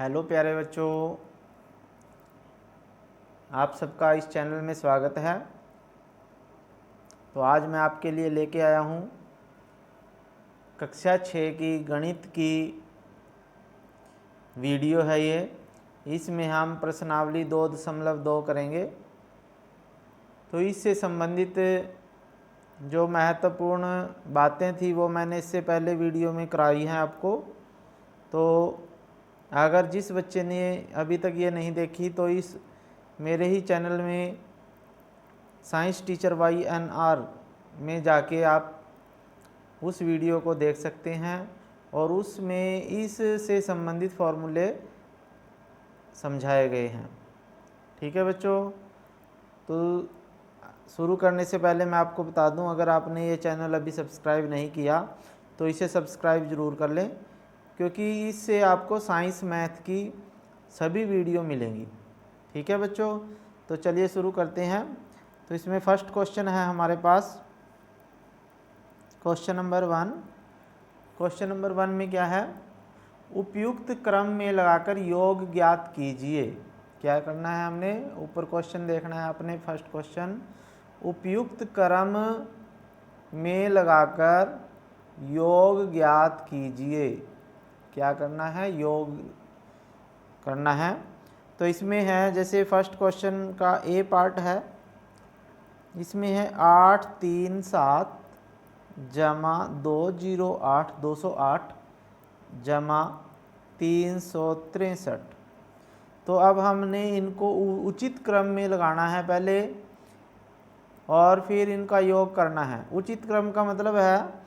Hello प्यारे बच्चों, आप सबका इस चैनल में स्वागत है। तो आज मैं आपके लिए लेके आया हूँ कक्षा 6 की गणित की वीडियो है ये। इसमें हम प्रश्नावली 2.2 करेंगे। तो इससे संबंधित जो महत्वपूर्ण बातें थी वो मैंने इससे पहले वीडियो में कराई हैं आपको। तो अगर जिस बच्चे ने अभी तक ये नहीं देखी तो इस मेरे ही चैनल में साइंस टीचर YNR में जाके आप उस वीडियो को देख सकते हैं और उसमें इससे संबंधित फॉर्मूले समझाए गए हैं। ठीक है बच्चों, तो शुरू करने से पहले मैं आपको बता दूं, अगर आपने ये चैनल अभी सब्सक्राइब नहीं किया तो इसे सब्सक्राइब ज़रूर कर लें, क्योंकि इससे आपको साइंस मैथ की सभी वीडियो मिलेंगी। ठीक है बच्चों, तो चलिए शुरू करते हैं। तो इसमें फर्स्ट क्वेश्चन है हमारे पास क्वेश्चन नंबर 1। क्वेश्चन नंबर 1 में क्या है? उपयुक्त क्रम में लगाकर योग ज्ञात कीजिए। क्या करना है हमने? ऊपर क्वेश्चन देखना है अपने। फर्स्ट क्वेश्चन, उपयुक्त क्रम में लगाकर योग ज्ञात कीजिए। क्या करना है? योग करना है। तो इसमें है, जैसे फर्स्ट क्वेश्चन का ए पार्ट है, इसमें है 8 3 7 जमा 2 0 8 208 जमा 363। तो अब हमने इनको उचित क्रम में लगाना है पहले और फिर इनका योग करना है। उचित क्रम का मतलब है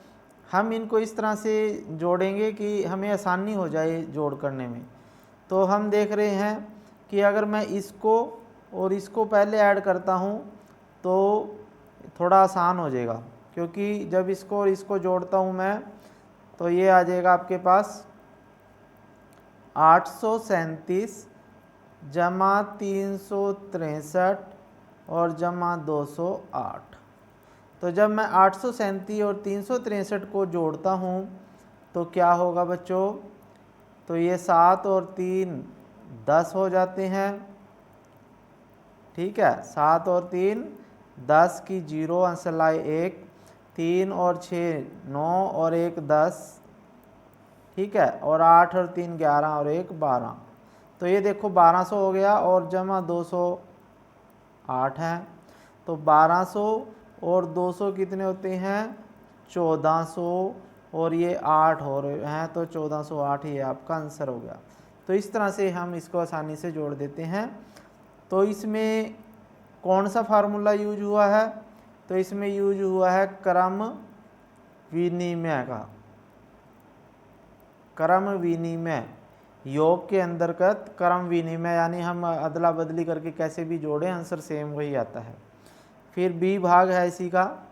हम इनको इस तरह से जोड़ेंगे कि हमें आसानी हो जाए जोड़ करने में। तो हम देख रहे हैं कि अगर मैं इसको और इसको पहले ऐड करता हूँ तो थोड़ा आसान हो जाएगा, क्योंकि जब इसको और इसको जोड़ता हूँ मैं तो ये आ जाएगा आपके पास 837 जमा 363 और जमा 208। तो जब मैं 837 और 363 को जोड़ता हूँ तो क्या होगा बच्चों? तो ये 7 और 3 10 हो जाते हैं। ठीक है, 7 और 3 10 की 0 आंसर लाए 1, 3 और 6 9 और 1 10। ठीक है, और 8 और 3 11 और 1 12। तो ये देखो 1200 हो गया और जमा 208 है। तो 1200 और 200 कितने होते हैं? 1400 और ये 8 हो रहे हैं, तो 1408 ये आपका आंसर हो गया। तो इस तरह से हम इसको आसानी से जोड़ देते हैं। तो इसमें कौन सा फार्मूला यूज हुआ है? तो इसमें यूज हुआ है क्रम विनिमय का। क्रम विनिमय, योग के अंतर्गत क्रम विनिमय, यानी हम अदला बदली करके कैसे भी जोड़ें आंसर सेम वही आता है। फिर बी भाग है इसी का,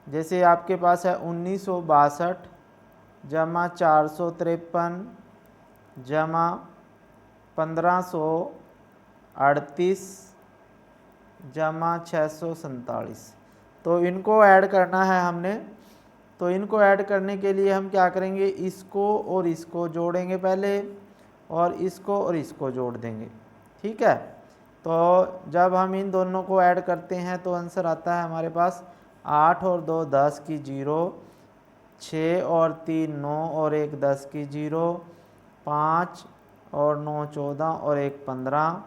जैसे आपके पास है 1962 जमा 453 जमा 1538 जमा 647। तो इनको ऐड करना है हमने। तो इनको ऐड करने के लिए हम क्या करेंगे? इसको और इसको जोड़ेंगे पहले और इसको जोड़ देंगे। ठीक है, तो जब हम इन दोनों को ऐड करते हैं तो आंसर आता है हमारे पास 8 और 2 10 की 0, 6 और 3 9 और 1 10 की 0, 5 और 9 14 और 1 15,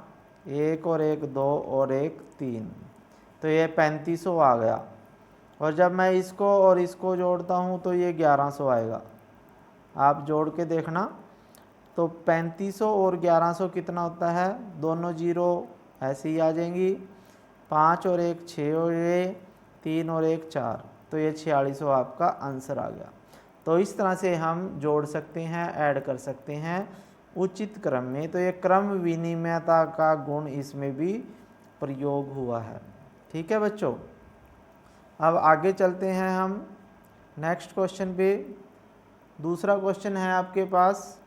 1 और 1 2 और 1 3। तो ये 3500 आ गया। और जब मैं इसको और इसको जोड़ता हूँ तो ये 1100 आएगा। आप जोड़ के देखना। तो 3500 और 1100 कितना होता है? दोनों जीरो ऐसे ही आ जाएंगी। 5 और 1 6 और ये 3 और 1 4, तो ये 4600 आपका आंसर आ गया। तो इस तरह से हम जोड़ सकते हैं, ऐड कर सकते हैं उचित क्रम में। तो ये क्रम विनिमयता का गुण इसमें भी प्रयोग हुआ है। ठीक है बच्चों, अब आगे चलते हैं हम नेक्स्ट क्वेश्चन पे। दूसरा क्वेश्चन है आपके पास,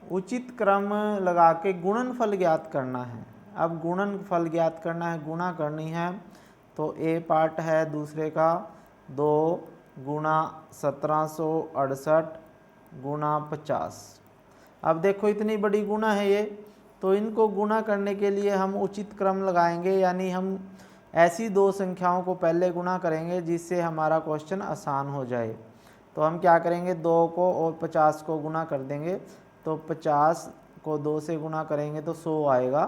उचित क्रम लगा के गुणनफल ज्ञात करना है। अब गुणनफल ज्ञात करना है, गुणा करनी है। तो ए पार्ट है दूसरे का 2 गुणा 1768 गुणा 50। अब देखो इतनी बड़ी गुणा है ये, तो इनको गुणा करने के लिए हम उचित क्रम लगाएंगे, यानी हम ऐसी दो संख्याओं को पहले गुणा करेंगे जिससे हमारा क्वेश्चन आसान हो जाए। तो हम क्या करेंगे, 2 को और 50 को गुणा कर देंगे, तो 50 को 2 से गुणा करेंगे तो 100 आएगा।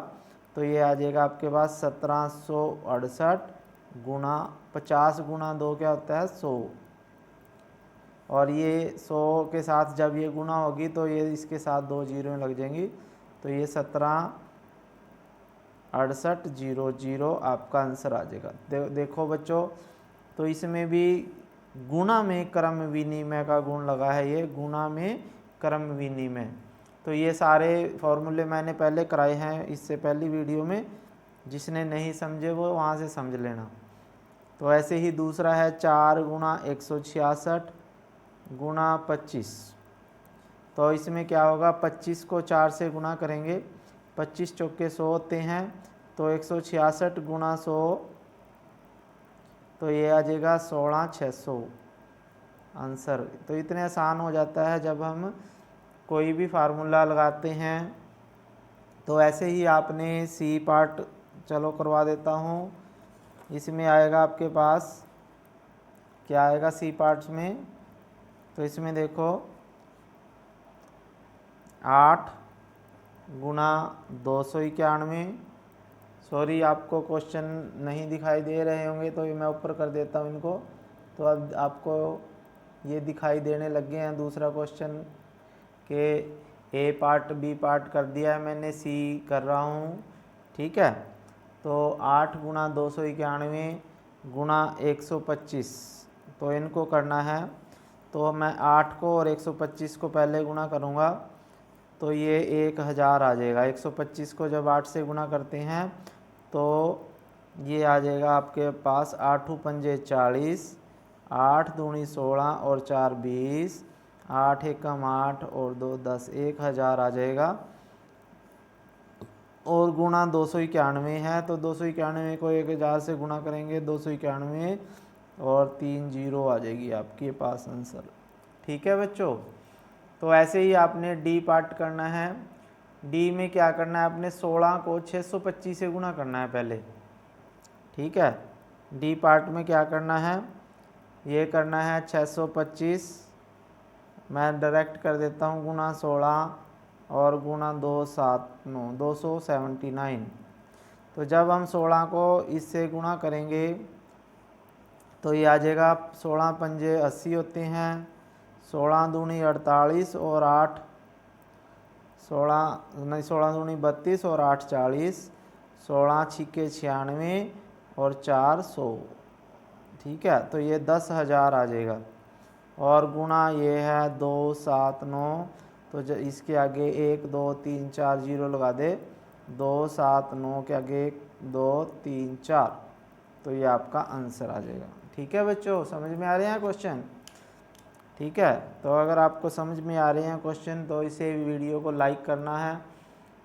तो ये आ जाएगा आपके पास 1768 गुणा 50 गुणा 2 क्या होता है 100, और ये 100 के साथ जब ये गुणा होगी तो ये इसके साथ 2 जीरो लग जाएंगी, तो ये 176800 आपका आंसर आ जाएगा। देखो बच्चों, तो इसमें भी गुणा में क्रम विनिमय का गुण लगा है, ये गुणा में क्रम विनिमय। तो ये सारे फॉर्मूले मैंने पहले कराए हैं इससे पहली वीडियो में, जिसने नहीं समझे वो वहाँ से समझ लेना। तो ऐसे ही दूसरा है 4 गुणा 166 गुणा 25। तो इसमें क्या होगा, 25 को 4 से गुणा करेंगे, 25 चौके 100 होते हैं, तो 166 गुणा 100, तो ये आ जाएगा 16600 आंसर। तो इतने आसान हो जाता है जब हम कोई भी फार्मूला लगाते हैं। तो ऐसे ही आपने सी पार्ट चलो करवा देता हूँ। इसमें आएगा आपके पास क्या आएगा सी पार्ट्स में, तो इसमें देखो 8 गुणा 291, सॉरी आपको क्वेश्चन नहीं दिखाई दे रहे होंगे तो ये मैं ऊपर कर देता हूँ इनको, तो अब आपको ये दिखाई देने लग गए हैं। दूसरा क्वेश्चन के ए पार्ट बी पार्ट कर दिया है मैंने, सी कर रहा हूँ, ठीक है। तो 8 गुणा 291 गुणा 125, तो इनको करना है। तो मैं 8 को और 125 को पहले गुणा करूँगा, तो ये 1000 आ जाएगा। 125 को जब 8 से गुणा करते हैं तो ये आ जाएगा आपके पास 8 पंजे 40, 8 दूनी 16 और 4 20, 8 एकम 8 और 2 10, 1000 आ जाएगा। और गुणा 291 है, तो 291 को 1000 से गुणा करेंगे, 291 और 3 जीरो आ जाएगी आपके पास आंसर, ठीक है बच्चों। तो ऐसे ही आपने डी पार्ट करना है। डी में क्या करना है, आपने 16 को 625 से गुणा करना है पहले, ठीक है। डी पार्ट में क्या करना है, ये करना है 625, मैं डायरेक्ट कर देता हूँ, गुणा 16 और गुणा 279। तो जब हम 16 को इससे गुणा करेंगे तो ये आ जाएगा 16 पंजे 80 होते हैं, 16 दूनी 48 और 8 16 दूनी 32 और 8 40, 16 छिके 96 और 4 100, ठीक है। तो ये 10,000 आ जाएगा। और गुणा ये है 2 7 9, तो इसके आगे 1 2 3 4 जीरो लगा दे, 2 7 9 के आगे 2 3 4, तो ये आपका आंसर आ जाएगा, ठीक है बच्चों। समझ में आ रहे हैं क्वेश्चन, ठीक है। तो अगर आपको समझ में आ रहे हैं क्वेश्चन तो इसे वीडियो को लाइक करना है,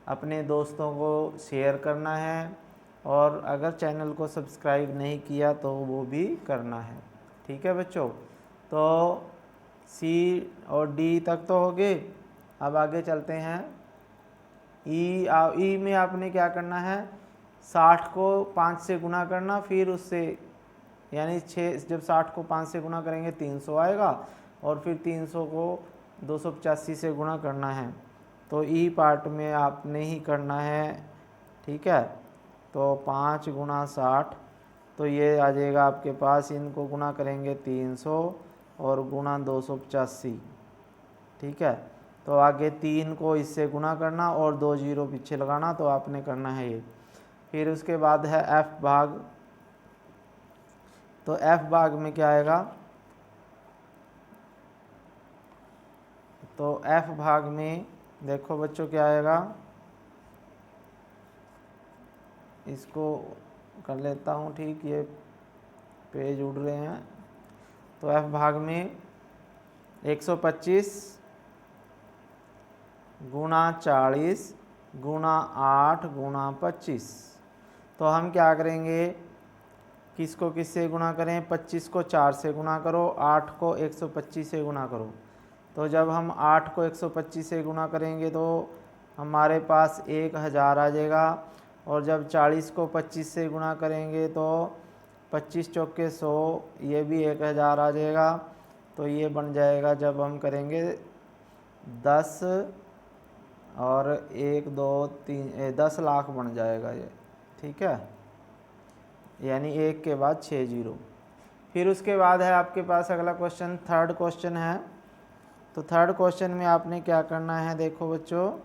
अपने दोस्तों को शेयर करना है, और अगर चैनल को सब्सक्राइब नहीं किया तो वो भी करना है, ठीक है बच्चों। तो सी और डी तक तो हो गए, अब आगे चलते हैं। ई में आपने क्या करना है, 60 को 5 से गुणा करना, फिर उससे यानी 6, जब 60 को 5 से गुणा करेंगे 300 आएगा, और फिर 300 को 285 से गुणा करना है। तो ई पार्ट में आपने ही करना है, ठीक है। तो 5 गुणा 60, तो ये आ जाएगा आपके पास, इनको गुणा करेंगे 300 और गुणा 285, ठीक है। तो आगे 3 को इससे गुणा करना और 2 जीरो पीछे लगाना, तो आपने करना है ये। फिर उसके बाद है एफ भाग, तो एफ भाग में क्या आएगा, तो एफ भाग में देखो बच्चों क्या आएगा, इसको कर लेता हूँ ठीक, ये पेज उड़ रहे हैं। तो एफ भाग में 125 गुणा 40 गुणा 8 गुणा 25, तो हम क्या करेंगे, किसको किससे गुणा करें, 25 को 4 से गुणा करो, 8 को 125 से गुणा करो, तो जब हम 8 को 125 से गुना करेंगे तो हमारे पास 1000 आ जाएगा। और जब 40 को 25 से गुना करेंगे तो 25 चौके 100, ये भी 1000 आ जाएगा। तो ये बन जाएगा जब हम करेंगे 10 और 1 2 3 10 लाख बन जाएगा ये, ठीक है, यानी 1 के बाद 6 जीरो। फिर उसके बाद है आपके पास अगला क्वेश्चन, थर्ड क्वेश्चन है। तो थर्ड क्वेश्चन में आपने क्या करना है, देखो बच्चों,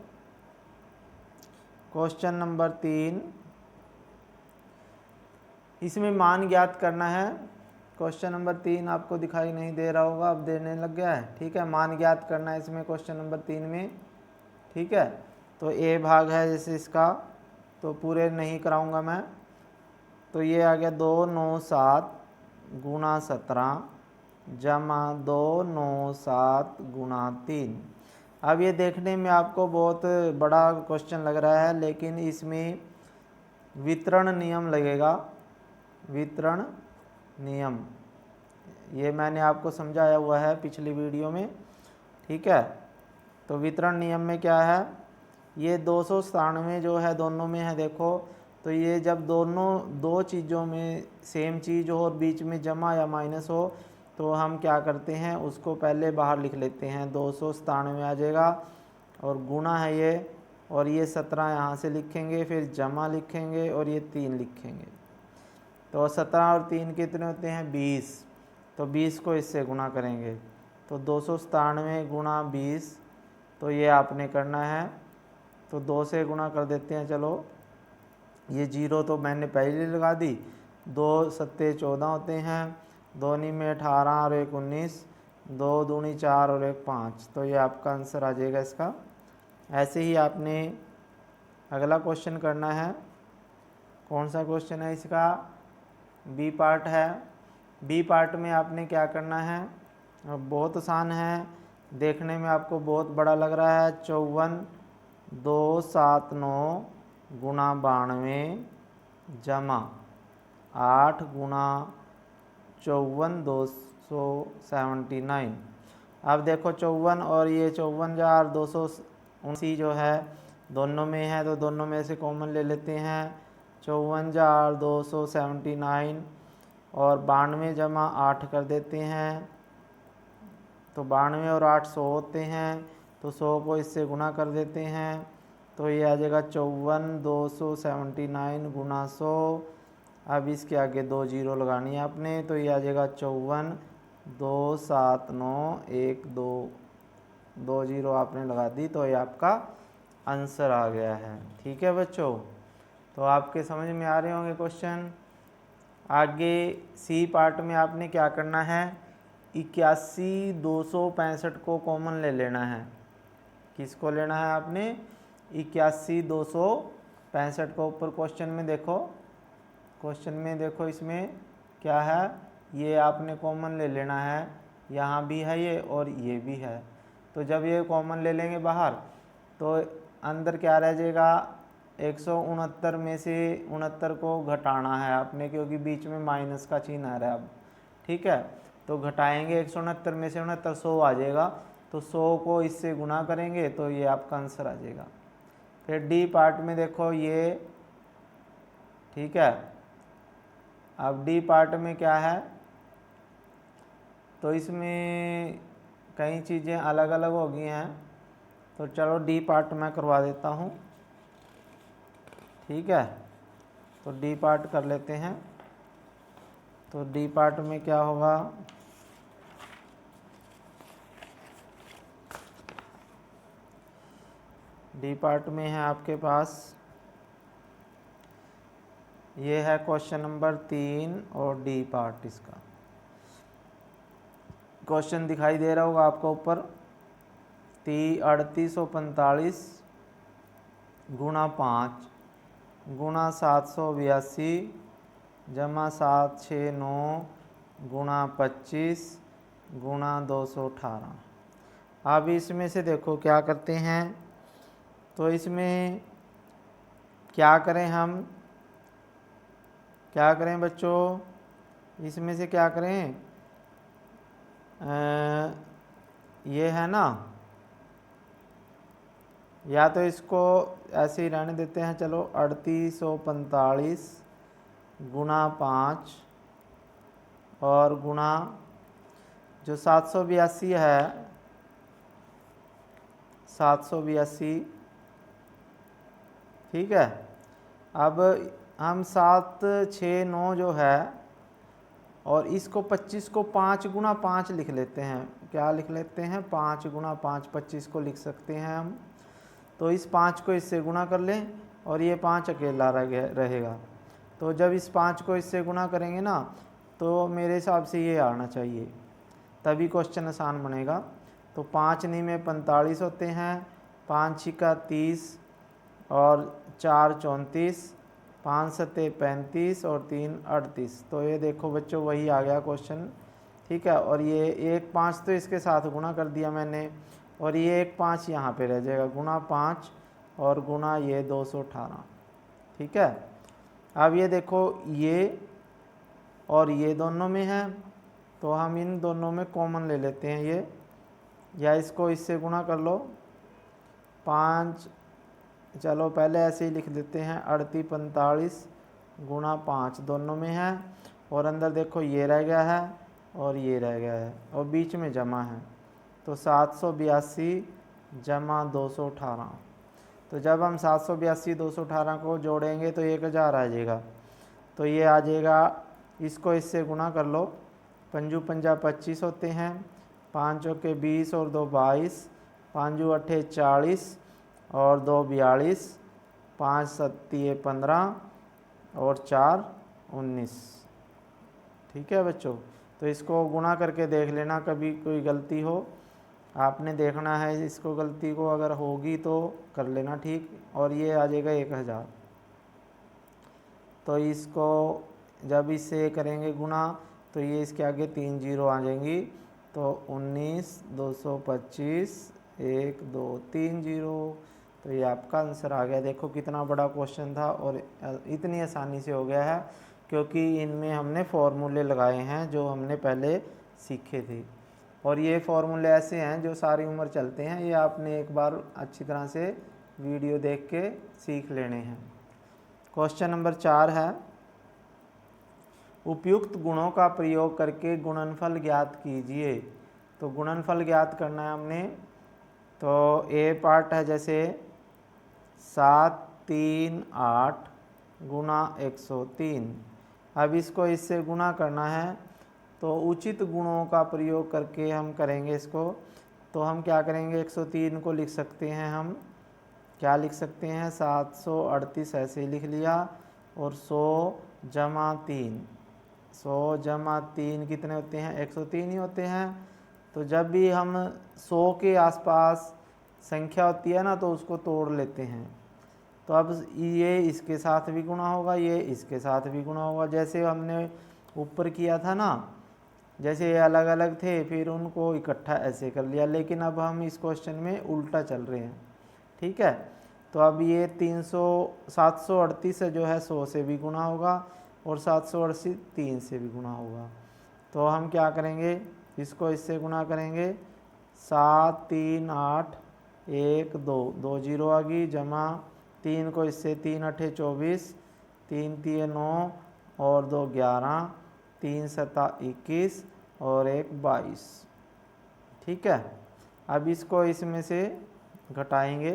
क्वेश्चन नंबर 3, इसमें मान ज्ञात करना है। क्वेश्चन नंबर 3 आपको दिखाई नहीं दे रहा होगा, अब देने लग गया है, ठीक है। मान ज्ञात करना है इसमें क्वेश्चन नंबर 3 में, ठीक है। तो ए भाग है जैसे इसका, तो पूरे नहीं कराऊंगा मैं। तो ये आ गया 297 गुणा 17 जमा 297 गुणा 3। अब ये देखने में आपको बहुत बड़ा क्वेश्चन लग रहा है, लेकिन इसमें वितरण नियम लगेगा। वितरण नियम ये मैंने आपको समझाया हुआ है पिछली वीडियो में, ठीक है। तो वितरण नियम में क्या है, ये 297 जो है दोनों में है, देखो। तो ये जब दोनों दो चीज़ों में सेम चीज़ हो और बीच में जमा या माइनस हो, तो हम क्या करते हैं, उसको पहले बाहर लिख लेते हैं, 297 आ जाएगा। और गुणा है ये, और ये 17 यहाँ से लिखेंगे, फिर जमा लिखेंगे और ये 3 लिखेंगे। तो 17 और 3 कितने होते हैं, 20। तो 20 को इससे गुणा करेंगे, तो 297 गुणा 20, तो ये आपने करना है। तो 2 से गुणा कर देते हैं, चलो। ये जीरो तो मैंने पहले लगा दी, 2 सत्ते 14 होते हैं, 2 नी में 18 और 1 19, 2 दूनी 4 और 1 5। तो ये आपका आंसर आ जाएगा इसका। ऐसे ही आपने अगला क्वेश्चन करना है। कौन सा क्वेश्चन है इसका, बी पार्ट है। बी पार्ट में आपने क्या करना है, बहुत आसान है, देखने में आपको बहुत बड़ा लग रहा है। 54 279 गुणा 92 जमा 8 गुणा 54 279। अब देखो 54 और ये 54,279 जो है दोनों में है, तो दोनों में से कॉमन ले लेते हैं। 54,279 और 92 जमा 8 कर देते हैं, तो 92 और 8 100 होते हैं, तो 100 को इससे गुणा कर देते हैं। तो ये आ जाएगा 54,279 गुणा 100। अब इसके आगे 2 जीरो लगानी है आपने, तो ये आ जाएगा 54,279 2 जीरो आपने लगा दी, तो ये आपका आंसर आ गया है, ठीक है बच्चों। तो आपके समझ में आ रहे होंगे क्वेश्चन। आगे सी पार्ट में आपने क्या करना है, 81,265 को कॉमन ले लेना है। किसको लेना है आपने, 81,265 को। ऊपर क्वेश्चन में देखो, क्वेश्चन में देखो इसमें क्या है, ये आपने कॉमन ले लेना है, यहाँ भी है ये और ये भी है। तो जब ये कॉमन ले लेंगे बाहर, तो अंदर क्या रह जाएगा, 169 में से 69 को घटाना है आपने, क्योंकि बीच में माइनस का चिन्ह आ रहा है अब, ठीक है। तो घटाएंगे 169 में से 69, 100 आ जाएगा। तो 100 को इससे गुणा करेंगे, तो ये आपका आंसर आ जाएगा। फिर डी पार्ट में देखो ये, ठीक है। अब डी पार्ट में क्या है, तो इसमें कई चीज़ें अलग अलग हो गई हैं, तो चलो डी पार्ट मैं करवा देता हूँ, ठीक है। तो डी पार्ट कर लेते हैं। तो डी पार्ट में क्या होगा, डी पार्ट में है आपके पास, ये है क्वेश्चन नंबर 3 और डी पार्ट इसका। क्वेश्चन दिखाई दे रहा होगा आपको ऊपर, 3845 गुणा 5 गुणा 782 जमा 769 गुणा 25 गुणा 218। अब इसमें से देखो क्या करते हैं, तो इसमें क्या करें हम, क्या करें बच्चों, इसमें से क्या करें, ये है ना, या तो इसको ऐसे ही रहने देते हैं, चलो 3845 गुणा 5 और गुणा जो 782 है, 782, ठीक है। अब हम 7 6 9 जो है, और इसको 25 को 5 गुणा 5 लिख लेते हैं। क्या लिख लेते हैं? 5 गुणा 5, 25 को लिख सकते हैं हम। तो इस 5 को इससे गुणा कर लें और ये 5 अकेला रहेगा। तो जब इस 5 को इससे गुणा करेंगे ना, तो मेरे हिसाब से ये आना चाहिए, तभी क्वेश्चन आसान बनेगा। तो 5 नी में 45 होते हैं, 5 छिका 30 और 4 34, 5 सत्ते 35 और 3 38। तो ये देखो बच्चों, वही आ गया क्वेश्चन, ठीक है। और ये 1 5 तो इसके साथ गुणा कर दिया मैंने, और ये 1 5 यहाँ पे रह जाएगा, गुणा 5 और गुणा ये 218, ठीक है। अब ये देखो, ये और ये दोनों में है, तो हम इन दोनों में कॉमन ले लेते हैं ये, या इसको इससे गुणा कर लो। 5, चलो पहले ऐसे ही लिख देते हैं, 38 45 गुणा 5 दोनों में है, और अंदर देखो ये रह गया है और ये रह गया है, और बीच में जमा है। तो 782 जमा 218। तो जब हम 782 218 को जोड़ेंगे तो 1000 आ जाएगा। तो ये आ जाएगा, इसको इससे गुणा कर लो। 5 पंजा 25 होते हैं, 5 चौके 20 और 2 22, 5 अट्ठे 40 और 2 42, 5 सत्ती 15 और 4 19, ठीक है बच्चों। तो इसको गुणा करके देख लेना, कभी कोई गलती हो आपने देखना है, इसको गलती को अगर होगी तो कर लेना, ठीक। और ये आ जाएगा 1000। तो इसको जब इससे करेंगे गुणा, तो ये इसके आगे 3 जीरो आ जाएंगी, तो 19 225 1 2 3 जीरो। तो ये आपका आंसर आ गया। देखो कितना बड़ा क्वेश्चन था और इतनी आसानी से हो गया है, क्योंकि इनमें हमने फॉर्मूले लगाए हैं जो हमने पहले सीखे थे, और ये फॉर्मूले ऐसे हैं जो सारी उम्र चलते हैं। ये आपने एक बार अच्छी तरह से वीडियो देख के सीख लेने हैं। क्वेश्चन नंबर 4 है, उपयुक्त गुणों का प्रयोग करके गुणनफल ज्ञात कीजिए। तो गुणनफल ज्ञात करना है हमने। तो ए पार्ट है, जैसे 7 3 8 गुणा 103। अब इसको इससे गुणा करना है, तो उचित गुणों का प्रयोग करके हम करेंगे इसको। तो हम क्या करेंगे, 103 को लिख सकते हैं, हम क्या लिख सकते हैं, 738 ऐसे ही लिख लिया, और 100 जमा 3, 100 जमा 3 कितने होते हैं, 103 ही होते हैं। तो जब भी हम 100 के आसपास संख्या होती है ना, तो उसको तोड़ लेते हैं। तो अब ये इसके साथ भी गुणा होगा, ये इसके साथ भी गुणा होगा, जैसे हमने ऊपर किया था ना, जैसे ये अलग अलग थे फिर उनको इकट्ठा ऐसे कर लिया। लेकिन अब हम इस क्वेश्चन में उल्टा चल रहे हैं, ठीक है। तो अब ये 738 जो है 100 से भी गुणा होगा, और 780 3 से भी गुणा होगा। तो हम क्या करेंगे, इसको इससे गुणा करेंगे, 7 3 8 1 2 2 जीरो आ गई, जमा 3 को इससे 3 अट्ठे 24, 3 3 9 और 2 11, 3 सता 21 और 1 22, ठीक है। अब इसको इसमें से घटाएंगे,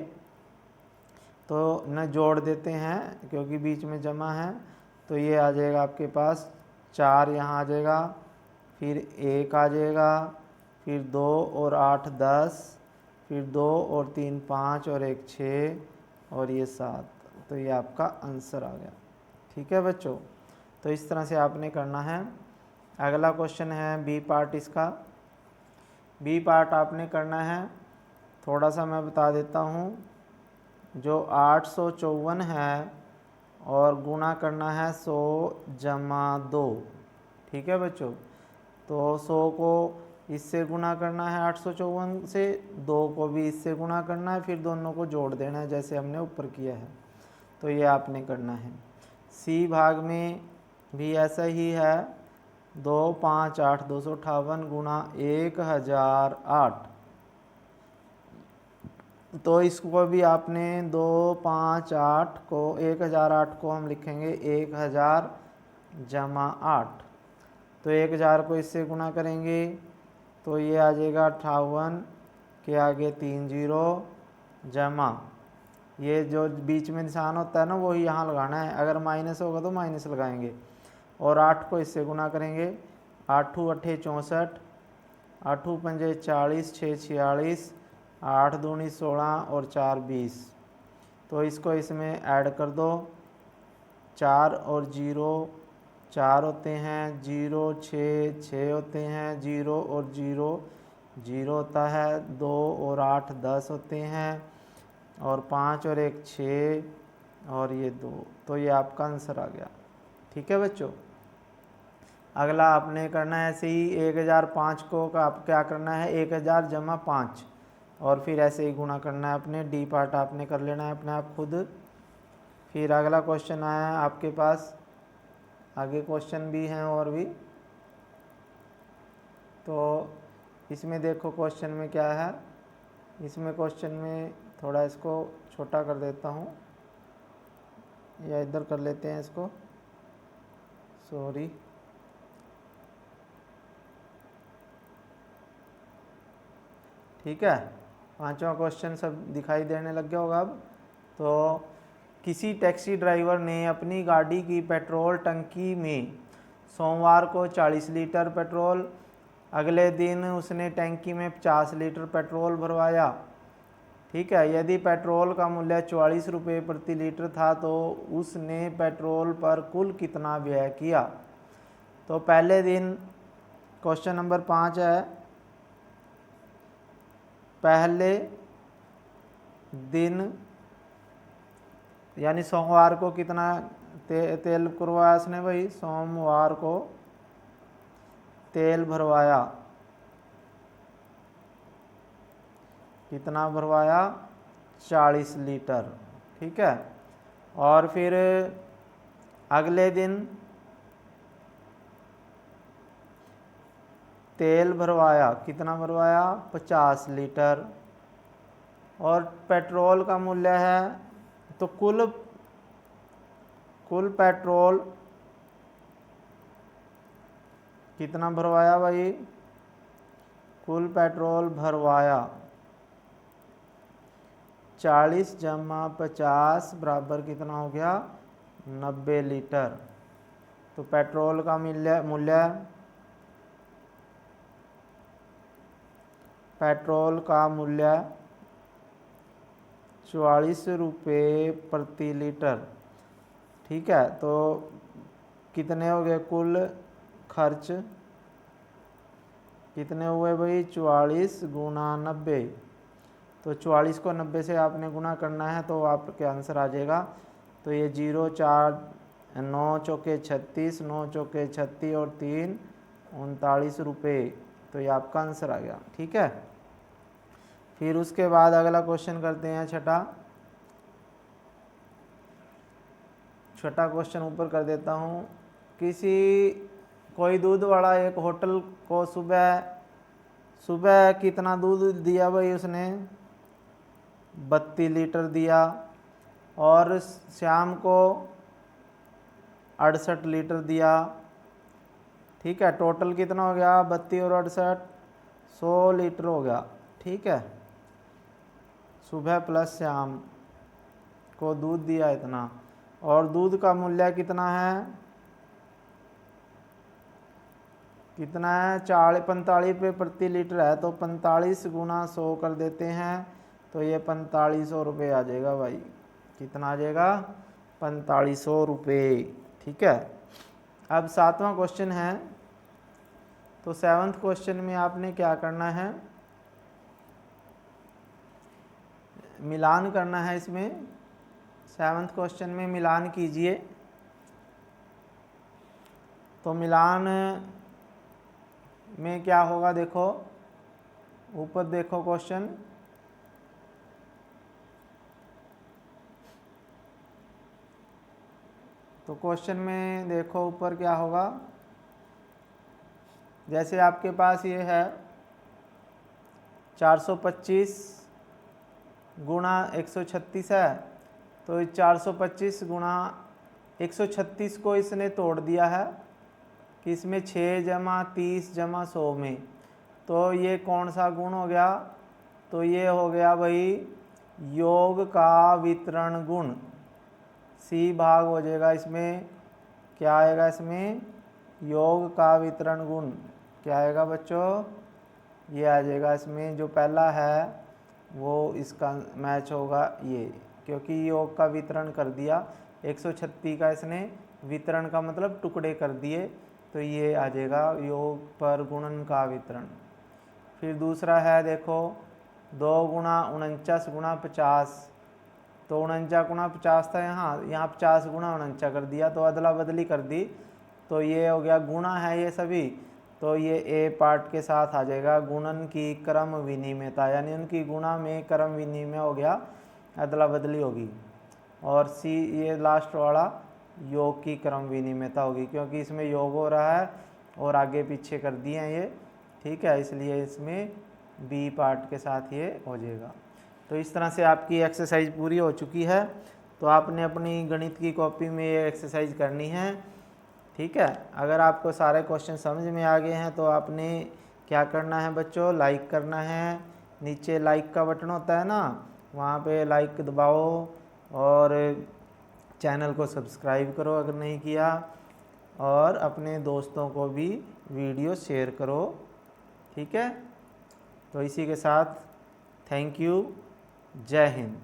तो न जोड़ देते हैं क्योंकि बीच में जमा है। तो ये आ जाएगा आपके पास 4 यहाँ आ जाएगा, फिर 1 आ जाएगा, फिर 2 और 8 10, फिर 2 और 3 5 और 1 6 और ये 7। तो ये आपका आंसर आ गया, ठीक है बच्चों। तो इस तरह से आपने करना है। अगला क्वेश्चन है बी पार्ट इसका। बी पार्ट आपने करना है, थोड़ा सा मैं बता देता हूँ। जो 854 है और गुणा करना है 100 जमा 2, ठीक है बच्चों। तो 100 को इससे गुणा करना है 854 से, 2 को भी इससे गुणा करना है, फिर दोनों को जोड़ देना है जैसे हमने ऊपर किया है। तो ये आपने करना है। सी भाग में भी ऐसा ही है, 2 5 8 258 गुणा 1008। तो इसको भी आपने 2 5 8 को 1008 को हम लिखेंगे 1000 जमा 8। तो 1000 को इससे गुना करेंगे तो ये आ जाएगा 58 के आगे 3 जीरो जमा ये जो बीच में निशान होता है ना वही यहाँ लगाना है, अगर माइनस होगा तो माइनस लगाएंगे। और 8 को इससे गुना करेंगे, 8 अट्ठे 64, 8 पंजे 40, 6 46, 8 दूनी 16 और 4 20। तो इसको इसमें ऐड कर दो, 4 और 0 4 होते हैं, 0 6 6 होते हैं, 0 और 0 0 होता है, 2 और 8 10 होते हैं, और 5 और 1 6 और ये 2। तो ये आपका आंसर आ गया। ठीक है बच्चों, अगला आपने करना है ऐसे ही 1005 को आप क्या करना है 1000 जमा 5 और फिर ऐसे ही गुणा करना है अपने, डी पार्ट आपने कर लेना है अपने आप खुद। फिर अगला क्वेश्चन आया आपके पास, आगे क्वेश्चन भी हैं और भी। तो इसमें देखो क्वेश्चन में क्या है, इसमें क्वेश्चन में थोड़ा इसको छोटा कर देता हूँ या इधर कर लेते हैं इसको, सॉरी। ठीक है, पांचवा क्वेश्चन सब दिखाई देने लग गया होगा अब। तो किसी टैक्सी ड्राइवर ने अपनी गाड़ी की पेट्रोल टंकी में सोमवार को 40 लीटर पेट्रोल, अगले दिन उसने टंकी में 50 लीटर पेट्रोल भरवाया। ठीक है, यदि पेट्रोल का मूल्य 44 रुपये प्रति लीटर था तो उसने पेट्रोल पर कुल कितना व्यय किया। तो पहले दिन क्वेश्चन नंबर 5 है, पहले दिन यानी सोमवार को कितना तेल करवाया उसने भाई, सोमवार को तेल भरवाया, कितना भरवाया 40 लीटर। ठीक है, और फिर अगले दिन तेल भरवाया, कितना भरवाया 50 लीटर, और पेट्रोल का मूल्य है तो कुल पेट्रोल कितना भरवाया भाई, कुल पेट्रोल भरवाया 40 जमा 50 बराबर कितना हो गया 90 लीटर। तो पेट्रोल का मूल्य पेट्रोल का मूल्य 44 रुपये प्रति लीटर। ठीक है, तो कितने हो गए कुल खर्च, कितने हुए भाई 44 गुना 90। तो 44 को 90 से आपने गुना करना है तो आपके आंसर आ जाएगा। तो ये 0 4 9 चौके 36, 9 चौके 36 और 3 39 रुपये। तो ये आपका आंसर आ गया। ठीक है, फिर उसके बाद अगला क्वेश्चन करते हैं छठा क्वेश्चन ऊपर कर देता हूँ। कोई दूध वाला एक होटल को सुबह कितना दूध दिया भाई उसने 32 लीटर दिया, और शाम को 68 लीटर दिया। ठीक है, टोटल कितना हो गया 32 और 68 100 लीटर हो गया। ठीक है, सुबह प्लस शाम को दूध दिया इतना, और दूध का मूल्य कितना है 45 रुपये प्रति लीटर है। तो 45 गुना 100 कर देते हैं तो ये 4500 रुपये आ जाएगा भाई। कितना आ जाएगा 4500 रुपये। ठीक है, अब 7वां क्वेश्चन है। तो 7th क्वेश्चन में आपने क्या करना है, मिलान करना है। इसमें 7th क्वेश्चन में मिलान कीजिए। तो मिलान में क्या होगा, देखो ऊपर देखो क्वेश्चन, तो क्वेश्चन में देखो ऊपर क्या होगा। जैसे आपके पास ये है 425 गुणा 136 है, तो 425 गुणा 136 को इसने तोड़ दिया है कि इसमें 6 जमा 30 जमा 100 में, तो ये कौन सा गुण हो गया, तो ये हो गया भाई योग का वितरण गुण। सी भाग हो जाएगा इसमें, क्या आएगा इसमें, योग का वितरण गुण क्या आएगा बच्चों, ये आ जाएगा इसमें। जो पहला है वो इसका मैच होगा ये, क्योंकि योग का वितरण कर दिया 136 का इसने वितरण का मतलब टुकड़े कर दिए, तो ये आ जाएगा योग पर गुणन का वितरण। फिर दूसरा है देखो 2 गुणा 49 गुणा 50, तो 49 गुणा 50 था, यहाँ 50 गुणा 49 कर दिया, तो अदला बदली कर दी, तो ये हो गया गुणा है ये सभी, तो ये ए पार्ट के साथ आ जाएगा गुणन की क्रम विनिमयता, यानी उनकी गुणा में क्रम विनिमय हो गया, अदला बदली होगी। और सी ये लास्ट वाला योग की क्रम विनिमयता होगी, क्योंकि इसमें योग हो रहा है और आगे पीछे कर दिए हैं ये, ठीक है, इसलिए इसमें बी पार्ट के साथ ये हो जाएगा। तो इस तरह से आपकी एक्सरसाइज पूरी हो चुकी है, तो आपने अपनी गणित की कॉपी में ये एक्सरसाइज करनी है, ठीक है। अगर आपको सारे क्वेश्चन समझ में आ गए हैं तो आपने क्या करना है बच्चों, लाइक करना है, नीचे लाइक का बटन होता है ना, वहाँ पे लाइक दबाओ और चैनल को सब्सक्राइब करो अगर नहीं किया, और अपने दोस्तों को भी वीडियो शेयर करो, ठीक है। तो इसी के साथ थैंक यू, जय हिंद।